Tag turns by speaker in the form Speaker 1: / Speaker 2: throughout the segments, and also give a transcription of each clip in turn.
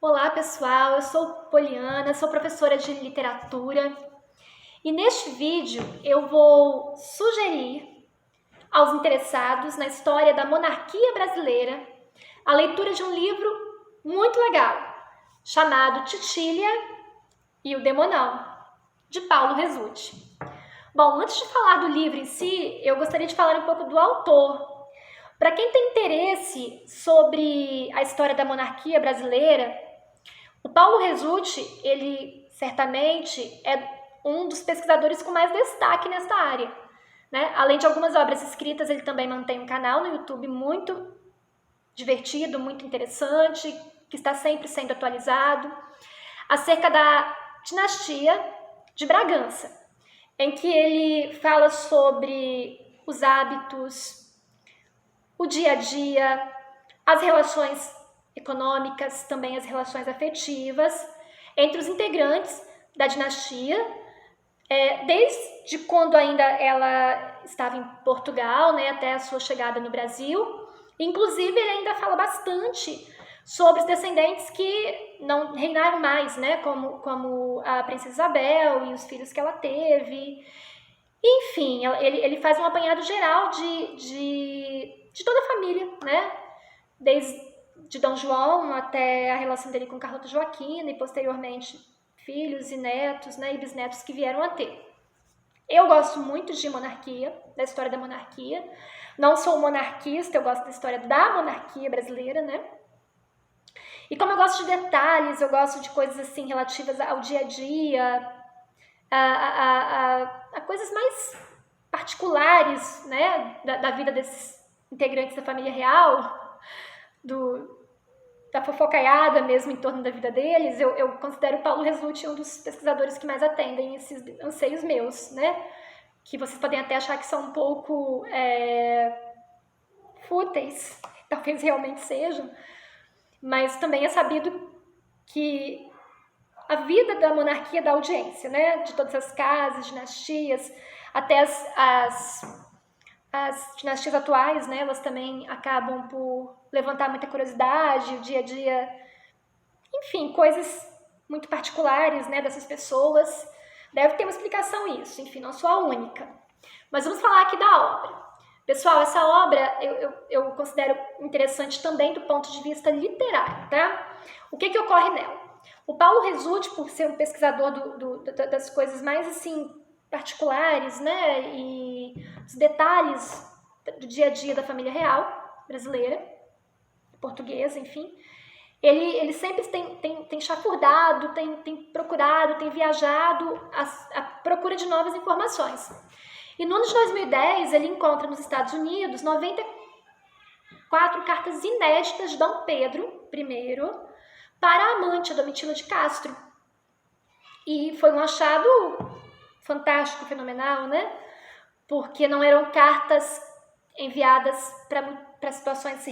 Speaker 1: Olá, pessoal. Eu sou Poliana, sou professora de literatura e neste vídeo eu vou sugerir aos interessados na história da monarquia brasileira a leitura de um livro muito legal chamado Titília e o Demonão, de Paulo Resutti. Bom, antes de falar do livro em si, eu gostaria de falar um pouco do autor. Para quem tem interesse sobre a história da monarquia brasileira, o Paulo Resutti, ele certamente é um dos pesquisadores com mais destaque nesta área, né? Além de algumas obras escritas, ele também mantém um canal no YouTube muito divertido, muito interessante, que está sempre sendo atualizado, acerca da dinastia de Bragança, em que ele fala sobre os hábitos, o dia a dia, as relações econômicas, também as relações afetivas entre os integrantes da dinastia, desde quando ainda ela estava em Portugal, né, até a sua chegada no Brasil. Inclusive, ele ainda fala bastante sobre os descendentes que não reinaram mais, né, como a princesa Isabel e os filhos que ela teve. Enfim, ele faz um apanhado geral de toda a família, né, desde de Dom João até a relação dele com Carlota Joaquina e posteriormente filhos e netos, né, e bisnetos que vieram a ter. Eu gosto muito de monarquia, da história da monarquia. Não sou monarquista, eu gosto da história da monarquia brasileira, né? E como eu gosto de detalhes, eu gosto de coisas assim relativas ao dia a dia, a coisas mais particulares, né, da vida desses integrantes da família real, da fofocaiada mesmo em torno da vida deles. Eu considero o Paulo Resutti um dos pesquisadores que mais atendem esses anseios meus, né? Que vocês podem até achar que são um pouco fúteis, talvez realmente sejam, mas também é sabido que a vida da monarquia da audiência, né? De todas as casas, dinastias, até as dinastias atuais, né, elas também acabam por levantar muita curiosidade, o dia a dia, enfim, coisas muito particulares, né, dessas pessoas. Deve ter uma explicação isso, enfim, não sou a única. Mas vamos falar aqui da obra. Pessoal, essa obra eu considero interessante também do ponto de vista literário, tá? O que ocorre nela? O Paulo Resutti, por ser um pesquisador das coisas mais, assim, particulares, né, e os detalhes do dia a dia da família real brasileira, portuguesa, enfim, ele sempre tem chafurdado, tem procurado, tem viajado à procura de novas informações. E no ano de 2010, ele encontra nos Estados Unidos 94 cartas inéditas de Dom Pedro I para a amante, a Domitila de Castro. E foi um achado fantástico, fenomenal, né? Porque não eram cartas enviadas para situações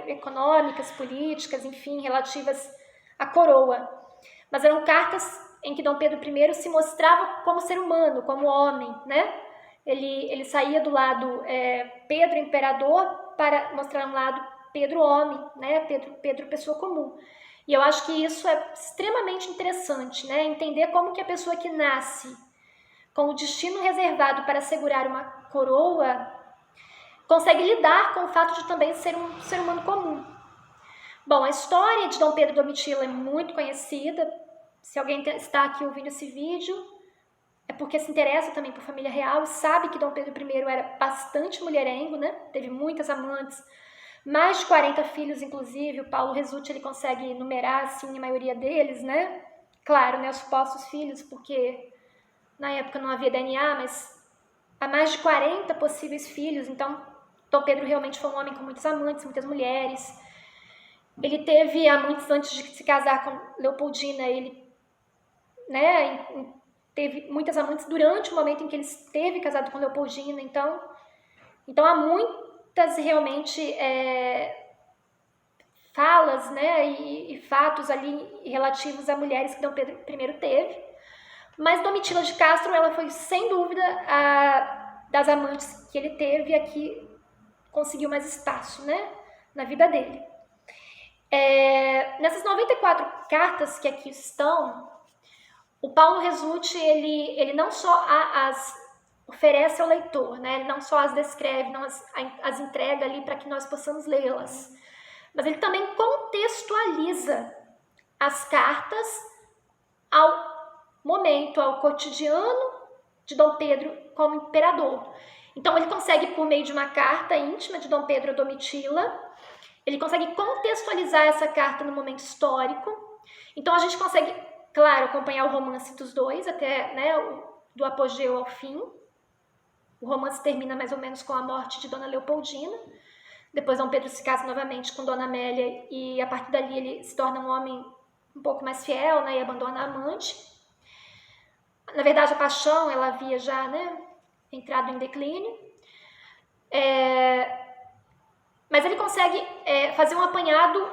Speaker 1: econômicas, políticas, enfim, relativas à coroa. Mas eram cartas em que Dom Pedro I se mostrava como ser humano, como homem, né? Ele saía do lado Pedro Imperador para mostrar um lado Pedro homem, né? Pedro pessoa comum. E eu acho que isso é extremamente interessante, né? Entender como que a pessoa que nasce com o destino reservado para assegurar uma coroa consegue lidar com o fato de também ser um ser humano comum. Bom, a história de Dom Pedro e Domitila é muito conhecida. Se alguém está aqui ouvindo esse vídeo, é porque se interessa também por família real e sabe que Dom Pedro I era bastante mulherengo, né? Teve muitas amantes, mais de 40 filhos, inclusive. O Paulo Resutti, ele consegue numerar, assim, a maioria deles, né? Claro, né, os supostos filhos, porque na época não havia DNA, mas há mais de 40 possíveis filhos. Então, Dom Pedro realmente foi um homem com muitos amantes, muitas mulheres. Ele teve amantes antes de se casar com Leopoldina. Ele, né, teve muitas amantes durante o momento em que ele esteve casado com Leopoldina. Então há muitas realmente falas, né, e fatos ali relativos a mulheres que Dom Pedro I teve. Mas Domitila de Castro, ela foi sem dúvida das amantes que ele teve, a que conseguiu mais espaço, né, na vida dele. Nessas 94 cartas que aqui estão, o Paulo Resutti, ele não só as oferece ao leitor, né? Ele não só as descreve, não as entrega ali para que nós possamos lê-las, mas ele também contextualiza as cartas ao momento, ao cotidiano de Dom Pedro como imperador. Então ele consegue, por meio de uma carta íntima de Dom Pedro a Domitila, ele consegue contextualizar essa carta no momento histórico. Então a gente consegue, claro, acompanhar o romance dos dois, até, né, do apogeu ao fim. O romance termina mais ou menos com a morte de Dona Leopoldina. Depois Dom Pedro se casa novamente com Dona Amélia e a partir dali ele se torna um homem um pouco mais fiel, né, e abandona a amante. Na verdade, a paixão, ela havia já, né, entrado em declínio. Mas ele consegue fazer um apanhado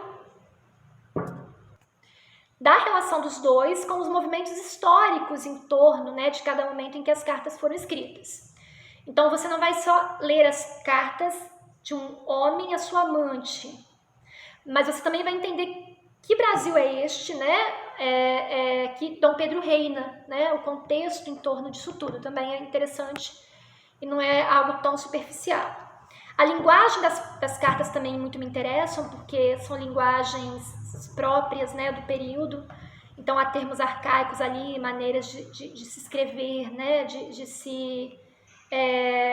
Speaker 1: da relação dos dois com os movimentos históricos em torno, né, de cada momento em que as cartas foram escritas. Então você não vai só ler as cartas de um homem a sua amante, mas você também vai entender que Brasil é este, né, que Dom Pedro reina, né, o contexto em torno disso tudo também é interessante e não é algo tão superficial. A linguagem das cartas também muito me interessam, porque são linguagens próprias, né, do período. Então há termos arcaicos ali, maneiras de se escrever, né, de se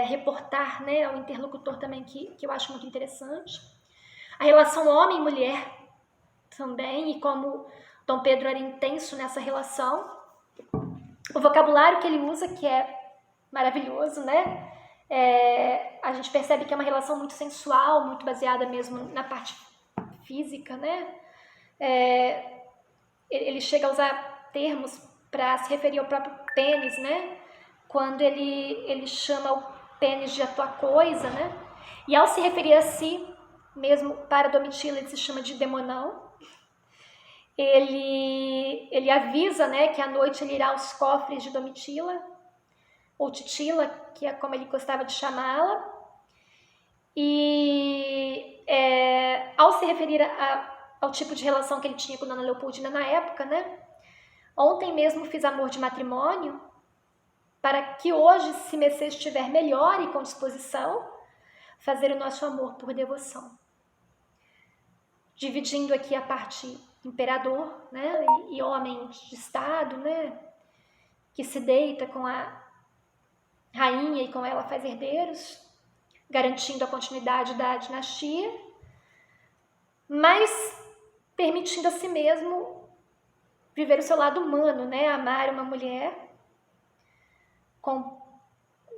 Speaker 1: reportar, né, ao interlocutor também, que eu acho muito interessante. A relação homem-mulher também, e como Dom Pedro era intenso nessa relação. O vocabulário que ele usa, que é maravilhoso, né? A gente percebe que é uma relação muito sensual, muito baseada mesmo na parte física, né? Ele chega a usar termos para se referir ao próprio pênis, né? Quando ele chama o pênis de a tua coisa, né? E ao se referir a si mesmo para Domitila, ele se chama de demonão. Ele avisa, né, que à noite ele irá aos cofres de Domitila, ou Titila, que é como ele gostava de chamá-la. E ao se referir ao tipo de relação que ele tinha com Dona Leopoldina na época, né? Ontem mesmo fiz amor de matrimônio, para que hoje, se Messê estiver melhor e com disposição, fazer o nosso amor por devoção. Dividindo aqui a parte imperador, né? E homem de estado, né? Que se deita com a rainha e com ela faz herdeiros, garantindo a continuidade da dinastia, mas permitindo a si mesmo viver o seu lado humano, né? Amar uma mulher com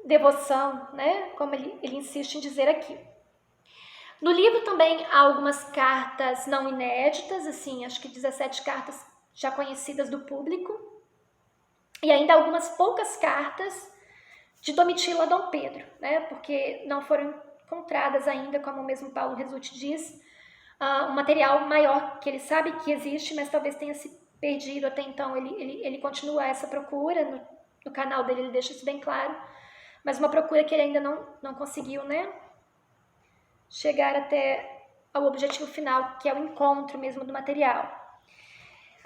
Speaker 1: devoção, né? Como ele insiste em dizer aqui. No livro também há algumas cartas não inéditas, assim, acho que 17 cartas já conhecidas do público, e ainda algumas poucas cartas de Domitila a Dom Pedro, né? Porque não foram encontradas ainda, como o mesmo Paulo Resutti diz, um material maior que ele sabe que existe, mas talvez tenha se perdido até então. Ele continua essa procura, no canal dele ele deixa isso bem claro, mas uma procura que ele ainda não conseguiu, né, chegar até ao objetivo final, que é o encontro mesmo do material.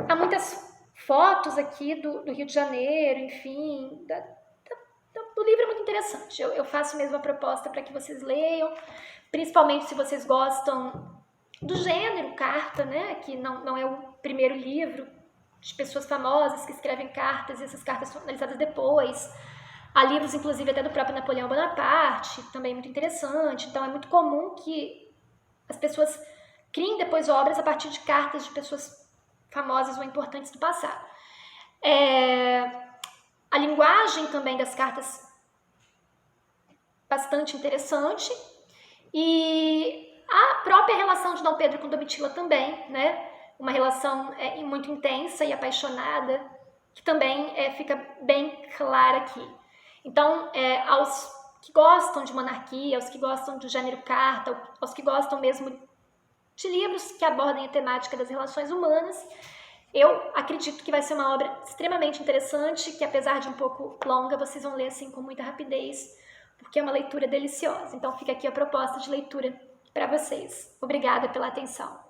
Speaker 1: Há muitas fotos aqui do Rio de Janeiro, enfim, do livro é muito interessante. Eu faço mesmo a proposta para que vocês leiam, principalmente se vocês gostam do gênero carta, né, que não é o primeiro livro de pessoas famosas que escrevem cartas e essas cartas são analisadas depois. Há livros, inclusive, até do próprio Napoleão Bonaparte, também muito interessante. Então é muito comum que as pessoas criem depois obras a partir de cartas de pessoas famosas ou importantes do passado. A linguagem também das cartas bastante interessante, e a própria relação de Dom Pedro com Domitila também, né? Uma relação muito intensa e apaixonada, que também fica bem clara aqui. Então, aos que gostam de monarquia, aos que gostam do gênero carta, aos que gostam mesmo de livros que abordem a temática das relações humanas, eu acredito que vai ser uma obra extremamente interessante, que apesar de um pouco longa, vocês vão ler assim com muita rapidez, porque é uma leitura deliciosa. Então fica aqui a proposta de leitura para vocês. Obrigada pela atenção.